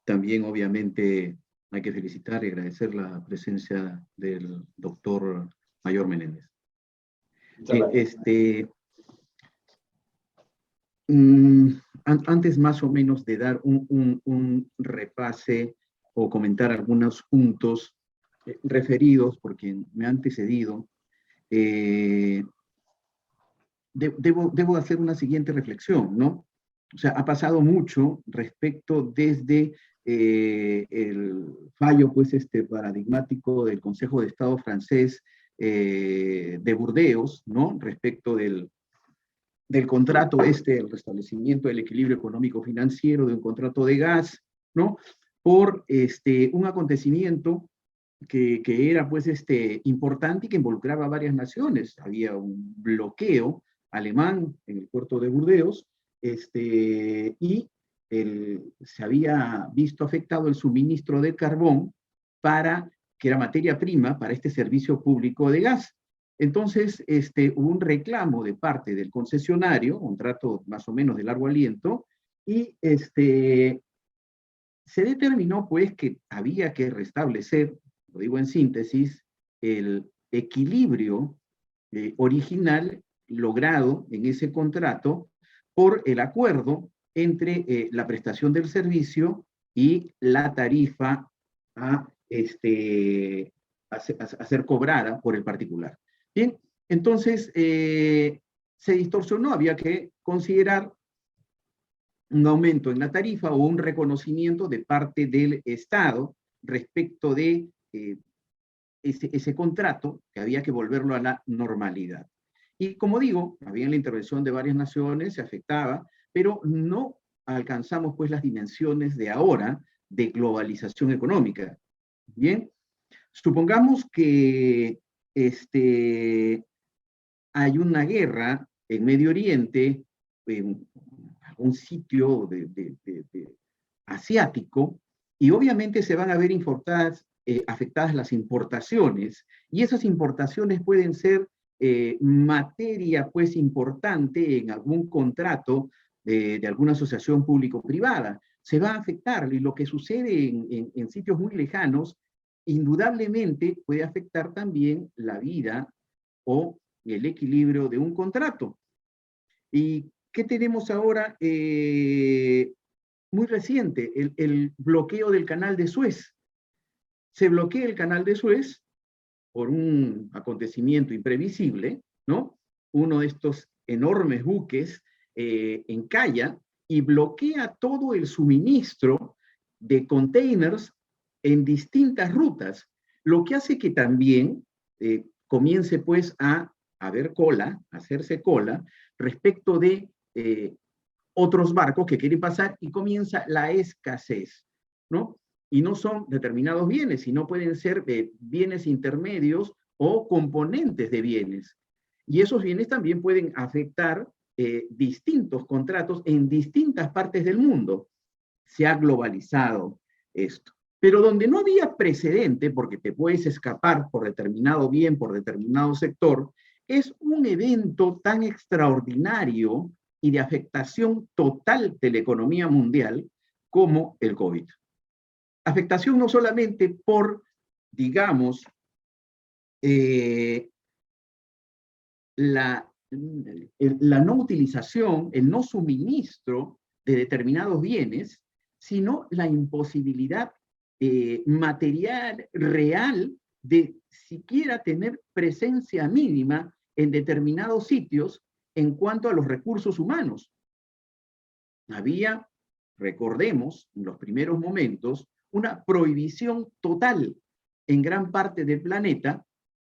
también, obviamente, hay que felicitar y agradecer la presencia del doctor Mayor Menéndez. Antes más o menos de dar un repase o comentar algunos puntos, referidos, por quien me ha antecedido, debo hacer una siguiente reflexión, ¿no? O sea, ha pasado mucho respecto desde el fallo, pues, paradigmático del Consejo de Estado francés de Burdeos, ¿no? Respecto del contrato el restablecimiento del equilibrio económico-financiero, de un contrato de gas, ¿no? Por un acontecimiento que era, pues, importante y que involucraba a varias naciones. Había un bloqueo alemán en el puerto de Burdeos, y se había visto afectado el suministro de carbón que era materia prima para este servicio público de gas. Entonces, hubo un reclamo de parte del concesionario, un trato más o menos de largo aliento, y se determinó, pues, que había que restablecer, lo digo en síntesis, el equilibrio original logrado en ese contrato por el acuerdo entre la prestación del servicio y la tarifa a ser cobrada por el particular. Bien, entonces se distorsionó, había que considerar un aumento en la tarifa o un reconocimiento de parte del Estado respecto de ese contrato, que había que volverlo a la normalidad. Y como digo, había la intervención de varias naciones, se afectaba, pero no alcanzamos, pues, las dimensiones de ahora de globalización económica. Bien, supongamos que hay una guerra en Medio Oriente, en algún sitio asiático, y obviamente se van a ver afectadas las importaciones, y esas importaciones pueden ser materia, pues, importante en algún contrato de alguna asociación público-privada. Se va a afectar, y lo que sucede en sitios muy lejanos, indudablemente puede afectar también la vida o el equilibrio de un contrato. ¿Y qué tenemos ahora? Muy reciente, el bloqueo del canal de Suez. Se bloquea el canal de Suez por un acontecimiento imprevisible, ¿no? Uno de estos enormes buques encalla y bloquea todo el suministro de containers en distintas rutas, lo que hace que también comience, pues, a haber cola, a hacerse cola, respecto de otros barcos que quieren pasar, y comienza la escasez, ¿no? Y no son determinados bienes, sino pueden ser bienes intermedios o componentes de bienes. Y esos bienes también pueden afectar distintos contratos en distintas partes del mundo. Se ha globalizado esto. Pero donde no había precedente, porque te puedes escapar por determinado bien, por determinado sector, es un evento tan extraordinario y de afectación total de la economía mundial como el COVID. Afectación no solamente por, digamos, la no utilización, el no suministro de determinados bienes, sino la imposibilidad material, real, de siquiera tener presencia mínima en determinados sitios en cuanto a los recursos humanos. Había, recordemos, en los primeros momentos, una prohibición total en gran parte del planeta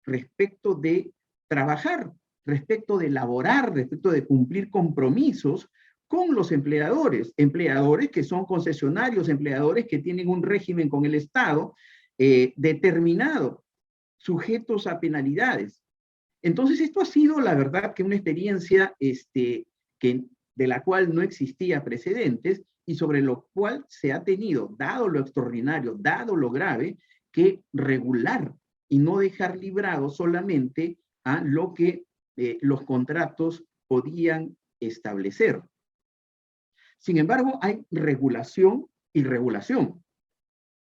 respecto de trabajar, respecto de laborar, respecto de cumplir compromisos con los empleadores que son concesionarios, empleadores que tienen un régimen con el Estado determinado, sujetos a penalidades. Entonces, esto ha sido, la verdad, que una experiencia de la cual no existía precedentes, y sobre lo cual se ha tenido, dado lo extraordinario, dado lo grave, que regular y no dejar librado solamente a lo que los contratos podían establecer. Sin embargo, hay regulación y regulación,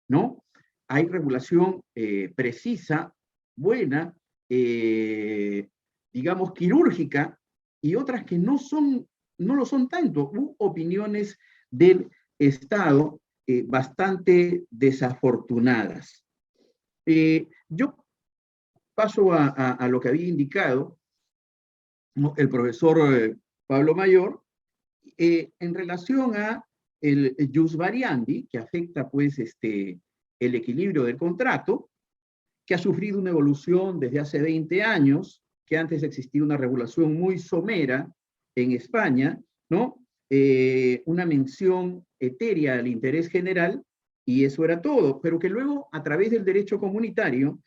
¿no? Hay regulación precisa, buena, digamos, quirúrgica, y otras que no lo son tanto. Hubo opiniones del Estado bastante desafortunadas. Yo paso a lo que había indicado, ¿no?, el profesor Pablo Mayor, en relación a el jus variandi, que afecta pues el equilibrio del contrato, que ha sufrido una evolución desde hace 20 años, que antes existía una regulación muy somera en España, ¿no? Una mención etérea al interés general, y eso era todo, pero que luego, a través del derecho comunitario,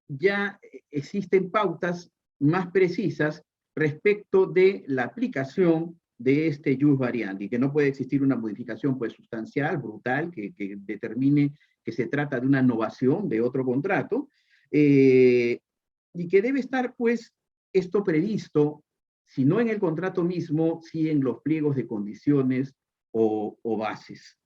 ya existen pautas más precisas respecto de la aplicación de este jus variandi, que no puede existir una modificación pues sustancial, brutal, que determine que se trata de una novación de otro contrato, y que debe estar pues esto previsto, si no en el contrato mismo, sí en los pliegos de condiciones o bases.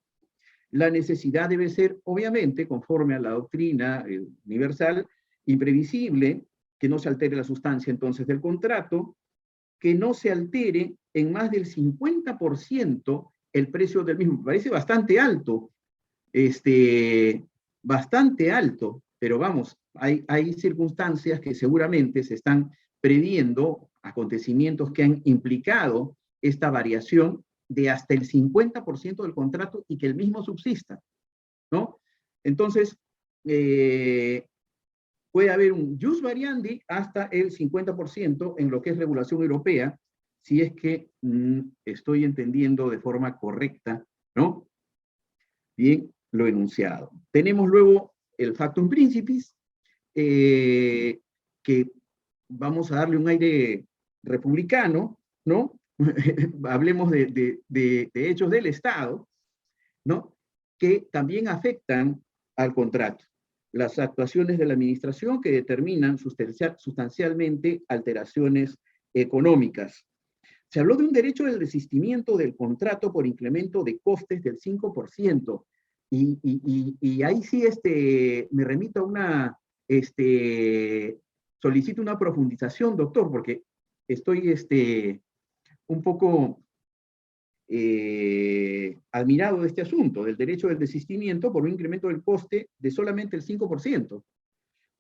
La necesidad debe ser, obviamente, conforme a la doctrina universal, imprevisible, que no se altere la sustancia entonces del contrato, que no se altere en más del 50% el precio del mismo. Me parece bastante alto, bastante alto, pero vamos, hay circunstancias que seguramente se están previendo, acontecimientos que han implicado esta variación de hasta el 50% del contrato y que el mismo subsista, ¿no? Entonces, puede haber un jus variandi hasta el 50% en lo que es regulación europea, si es que estoy entendiendo de forma correcta, ¿no? Bien, lo enunciado. Tenemos luego el factum principis, que vamos a darle un aire republicano, ¿no? Hablemos de hechos del Estado, ¿no?, que también afectan al contrato. Las actuaciones de la administración que determinan sustancialmente alteraciones económicas. Se habló de un derecho del desistimiento del contrato por incremento de costes del 5%, y ahí sí me remito a una, solicito una profundización, doctor, porque estoy un poco admirado de este asunto, del derecho del desistimiento por un incremento del coste de solamente el 5%,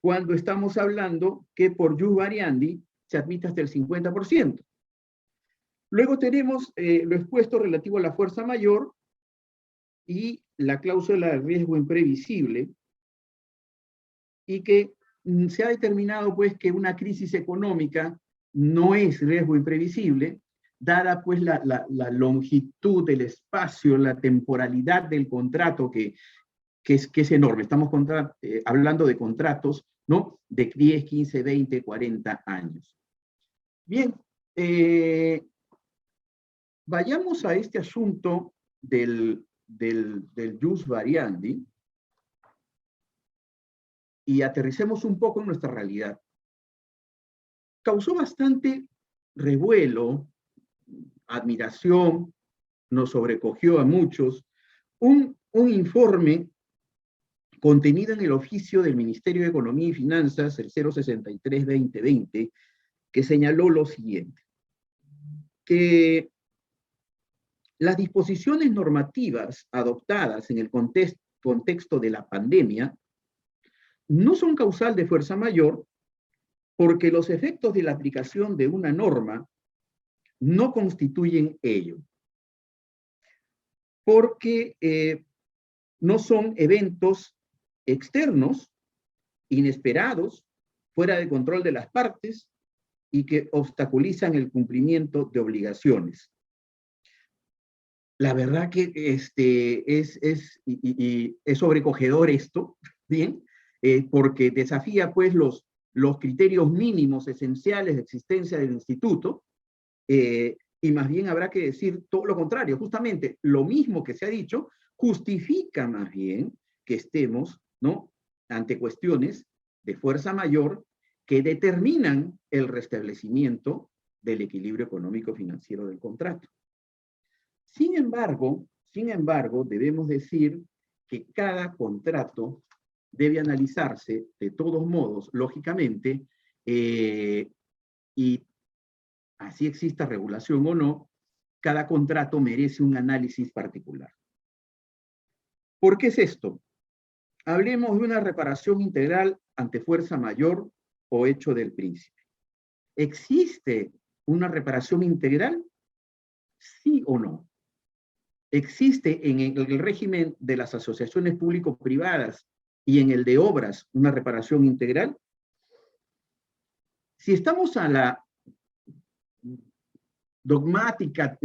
cuando estamos hablando que por jus variandi se admite hasta el 50%. Luego tenemos lo expuesto relativo a la fuerza mayor y la cláusula de riesgo imprevisible, y que se ha determinado pues que una crisis económica no es riesgo imprevisible, dada pues la longitud del espacio, la temporalidad del contrato que es enorme. Estamos hablando de contratos, ¿no?, de 10, 15, 20, 40 años. Bien, vayamos a este asunto del jus variandi y aterricemos un poco en nuestra realidad. Causó bastante revuelo, admiración, nos sobrecogió a muchos, un informe contenido en el oficio del Ministerio de Economía y Finanzas, el 063-2020, que señaló lo siguiente, que las disposiciones normativas adoptadas en el contexto de la pandemia no son causal de fuerza mayor, porque los efectos de la aplicación de una norma no constituyen ello, porque no son eventos externos, inesperados, fuera de control de las partes y que obstaculizan el cumplimiento de obligaciones. La verdad que es sobrecogedor esto, ¿bien? Porque desafía pues los criterios mínimos esenciales de existencia del instituto, y más bien habrá que decir todo lo contrario. Justamente lo mismo que se ha dicho justifica más bien que estemos, ¿no?, ante cuestiones de fuerza mayor que determinan el restablecimiento del equilibrio económico-financiero del contrato. Sin embargo, debemos decir que cada contrato debe analizarse de todos modos, lógicamente, y así exista regulación o no, cada contrato merece un análisis particular. ¿Por qué es esto? Hablemos de una reparación integral ante fuerza mayor o hecho del príncipe. ¿Existe una reparación integral? ¿Sí o no? ¿Existe en el régimen de las asociaciones público-privadas y en el de obras una reparación integral? Si estamos a la dogmática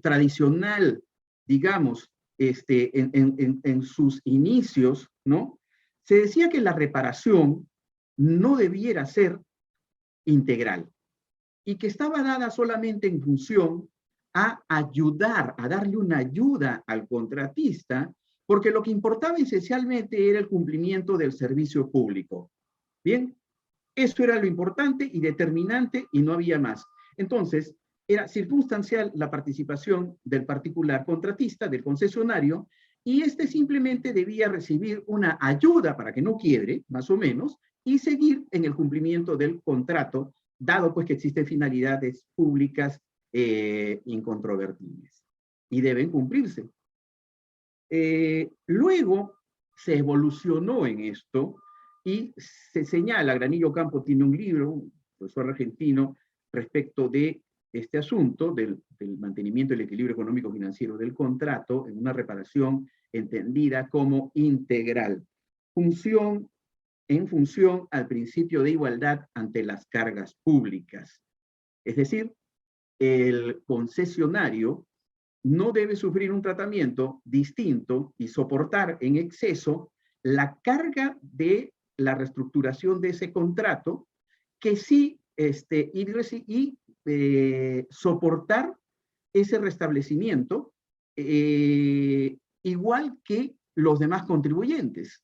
tradicional, digamos, en sus inicios, ¿no? Se decía que la reparación no debiera ser integral y que estaba dada solamente en función a ayudar, a darle una ayuda al contratista, porque lo que importaba esencialmente era el cumplimiento del servicio público. Bien, eso era lo importante y determinante y no había más. Entonces, era circunstancial la participación del particular contratista, del concesionario, y este simplemente debía recibir una ayuda para que no quiebre, más o menos, y seguir en el cumplimiento del contrato, dado pues que existen finalidades públicas incontrovertibles y deben cumplirse. Luego se evolucionó en esto y se señala, Granillo Campo tiene un libro, un profesor argentino, respecto de este asunto del mantenimiento del equilibrio económico-financiero del contrato en una reparación entendida como integral, en función al principio de igualdad ante las cargas públicas. Es decir, el concesionario no debe sufrir un tratamiento distinto y soportar en exceso la carga de la reestructuración de ese contrato, que sí, soportar ese restablecimiento igual que los demás contribuyentes,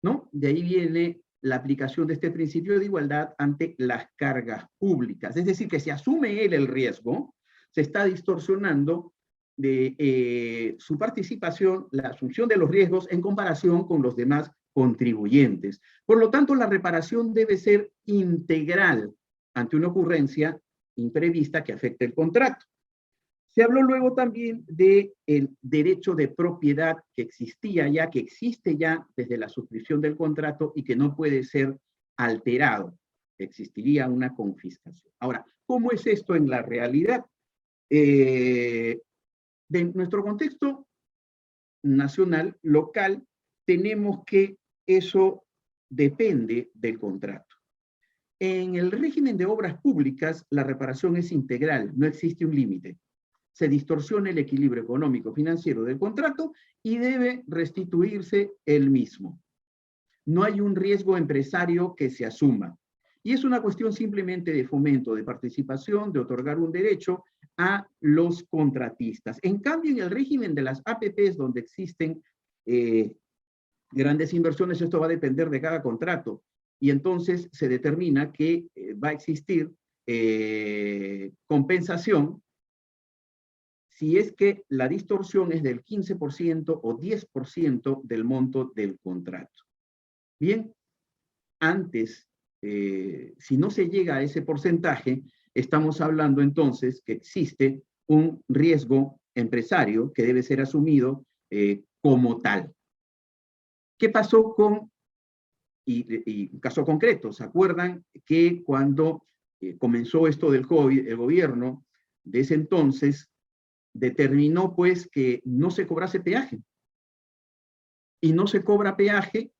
¿no? De ahí viene la aplicación de este principio de igualdad ante las cargas públicas. Es decir, que si asume él el riesgo, se está distorsionando de su participación, la asunción de los riesgos en comparación con los demás contribuyentes. Por lo tanto, la reparación debe ser integral ante una ocurrencia imprevista que afecte el contrato. Se habló luego también del derecho de propiedad que existía ya, que existe ya desde la suscripción del contrato y que no puede ser alterado. Existiría una confiscación. Ahora, ¿cómo es esto en la realidad? De nuestro contexto nacional, local, tenemos que eso depende del contrato. En el régimen de obras públicas, la reparación es integral, no existe un límite. Se distorsiona el equilibrio económico-financiero del contrato y debe restituirse el mismo. No hay un riesgo empresario que se asuma. Y es una cuestión simplemente de fomento, de participación, de otorgar un derecho a los contratistas. En cambio, en el régimen de las APPs, donde existen grandes inversiones, esto va a depender de cada contrato. Y entonces se determina que va a existir compensación si es que la distorsión es del 15% o 10% del monto del contrato. Bien, antes, si no se llega a ese porcentaje, estamos hablando entonces que existe un riesgo empresario que debe ser asumido como tal. ¿Qué pasó con, y un caso concreto, ¿se acuerdan que cuando comenzó esto del COVID, el gobierno de ese entonces determinó pues que no se cobrase peaje? Y no se cobra peaje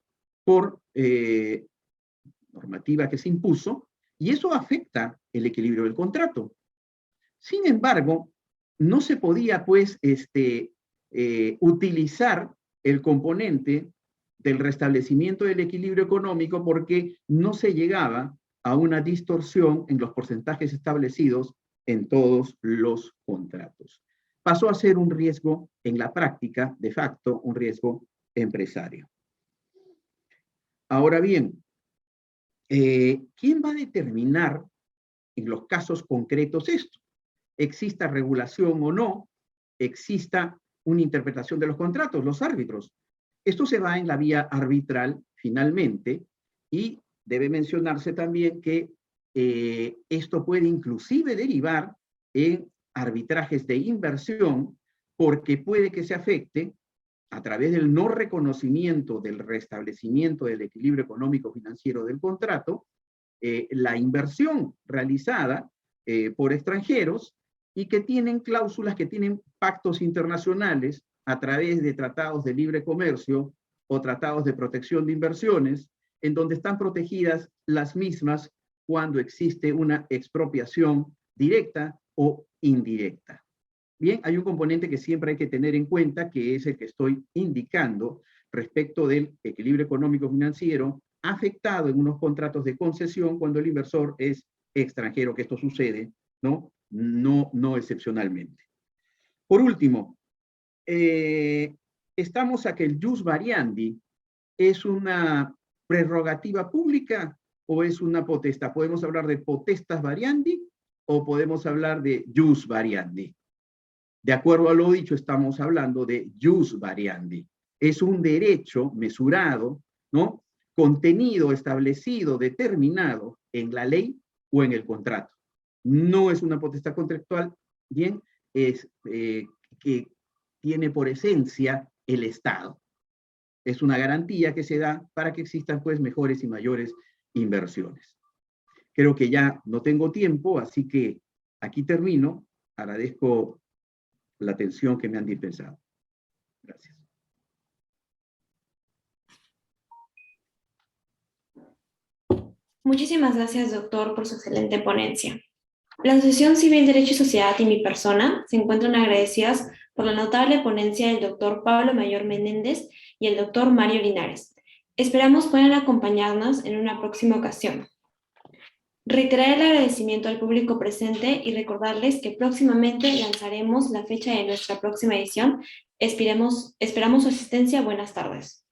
por normativa que se impuso, y eso afecta el equilibrio del contrato. Sin embargo, no se podía pues utilizar el componente del restablecimiento del equilibrio económico porque no se llegaba a una distorsión en los porcentajes establecidos en todos los contratos. Pasó a ser un riesgo en la práctica, de facto, un riesgo empresario. Ahora bien, ¿quién va a determinar en los casos concretos esto? ¿Exista regulación o no? ¿Exista una interpretación de los contratos? Los árbitros. Esto se va en la vía arbitral finalmente y debe mencionarse también que esto puede inclusive derivar en arbitrajes de inversión porque puede que se afecte a través del no reconocimiento del restablecimiento del equilibrio económico-financiero del contrato, la inversión realizada por extranjeros y que tienen cláusulas, que tienen pactos internacionales a través de tratados de libre comercio o tratados de protección de inversiones, en donde están protegidas las mismas cuando existe una expropiación directa o indirecta. Bien, hay un componente que siempre hay que tener en cuenta, que es el que estoy indicando respecto del equilibrio económico-financiero afectado en unos contratos de concesión cuando el inversor es extranjero, que esto sucede, ¿no? No excepcionalmente. Por último, estamos a que el jus variandi es una prerrogativa pública o es una potestad. Podemos hablar de potestas variandi o podemos hablar de jus variandi. De acuerdo a lo dicho, estamos hablando de jus variandi. Es un derecho mesurado, ¿no? Contenido, establecido, determinado en la ley o en el contrato. No es una potestad contractual, bien, es que tiene por esencia el Estado. Es una garantía que se da para que existan, pues, mejores y mayores inversiones. Creo que ya no tengo tiempo, así que aquí termino. Agradezco la atención que me han dispensado. Gracias. Muchísimas gracias, doctor, por su excelente ponencia. La Asociación Civil Derecho y Sociedad y mi persona se encuentran agradecidas por la notable ponencia del doctor Pablo Mayor Menéndez y el doctor Mario Linares. Esperamos puedan acompañarnos en una próxima ocasión. Reiterar el agradecimiento al público presente y recordarles que próximamente lanzaremos la fecha de nuestra próxima edición. Esperamos su asistencia. Buenas tardes.